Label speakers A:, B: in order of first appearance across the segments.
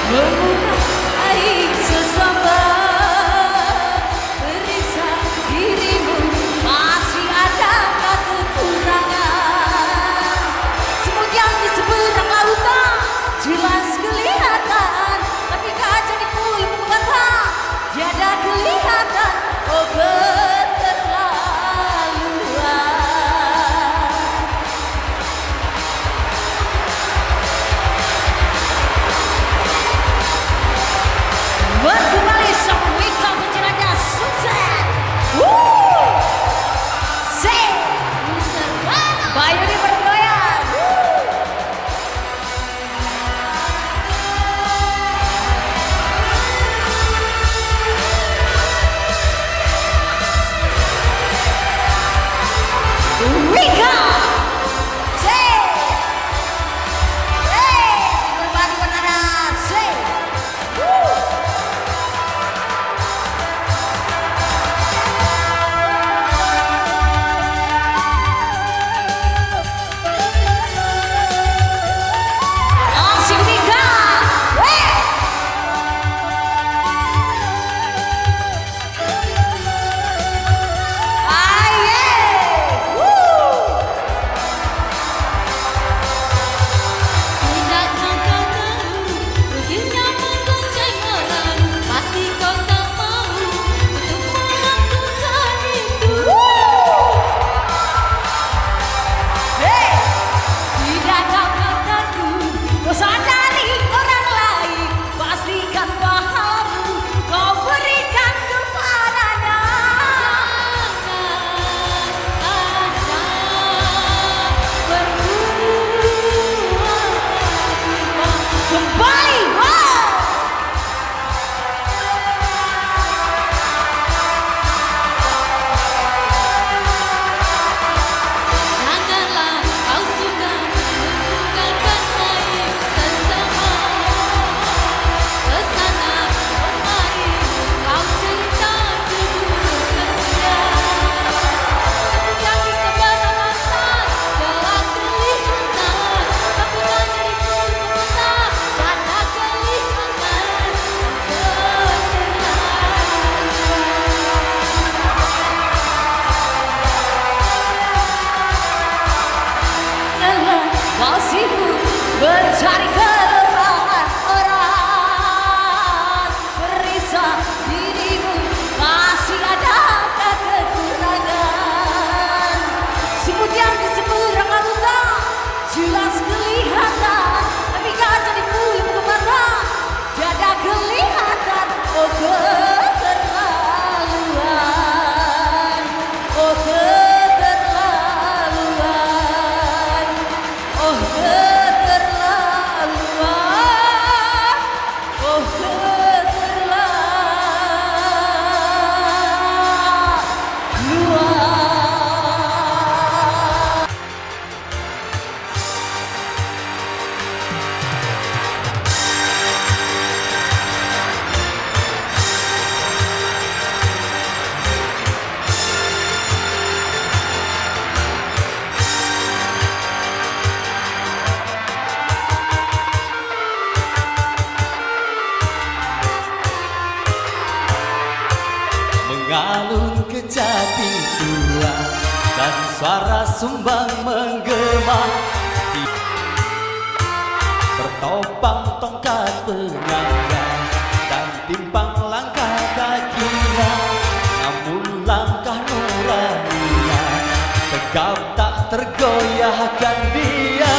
A: membuka air sesama, periksa dirimu masih adakah kekurangan. Semut yang di seberang lautan jelas kelihatan, tapi kaca di kulit mata tiada kelihatan. Oh kembali sama Wika pencerahnya sukses. Say Bayu di bergoyang. Wika say berbagi banana say. Mencari kelemahan orang, periksa dirimu masih adakah kekurangan. Semut yang di seberang lautan jelas kelihatan, tapi kaca di kulit mata tiada kelihatan. Oh keterlaluan, oh keterlaluan, oh
B: mengalun ke jati tua dan suara sumbang menggema, bertopang tongkat penyangga dan timpang langkah kakinya, namun langkah nuraninya tegap tak tergoyahkan dia.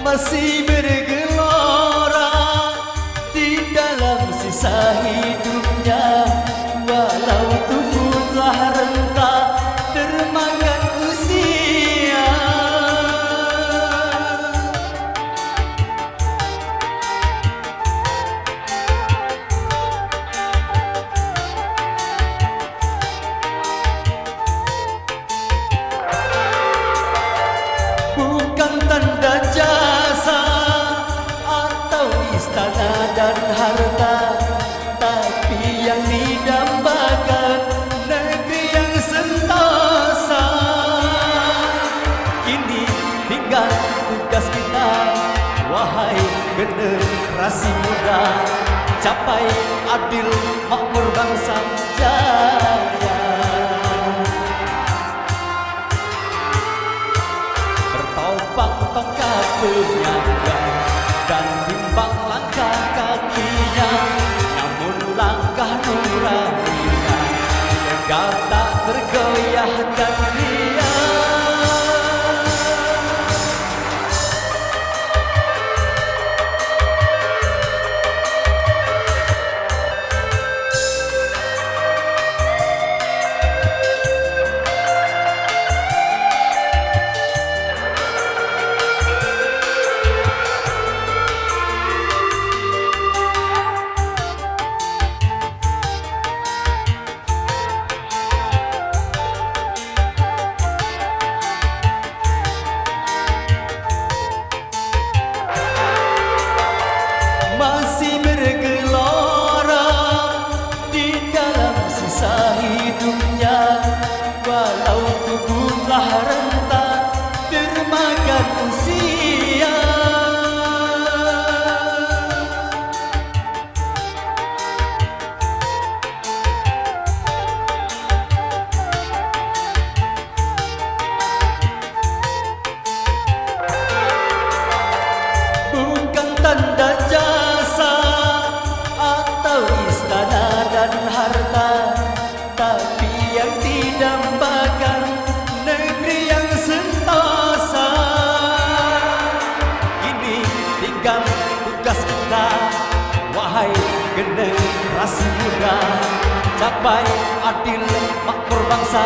B: Masih bergelora di dalam sisa hidupnya, walau tubuh telah renta termakan usia. tanda jasa atau istana dan harta, tapi yang didambakan negeri yang sentosa. Kini tinggal tugas kita, wahai generasi muda, capai adil makmur bangsa jaya. Bertopang tongkat penyangga dan bimbang langkah kakinya, namun langkah nuraninya tegak tak tergoyahkan dia. Masih bergelora di dalam sisa hidupnya, walau tubuh telah renta termakan usia. Bukan tanda jasa atau istana dan harta, tapi yang didambakan negeri yang sentosa. Ini tinggal tugas kita, wahai generasi muda, capai adil makmur bangsa.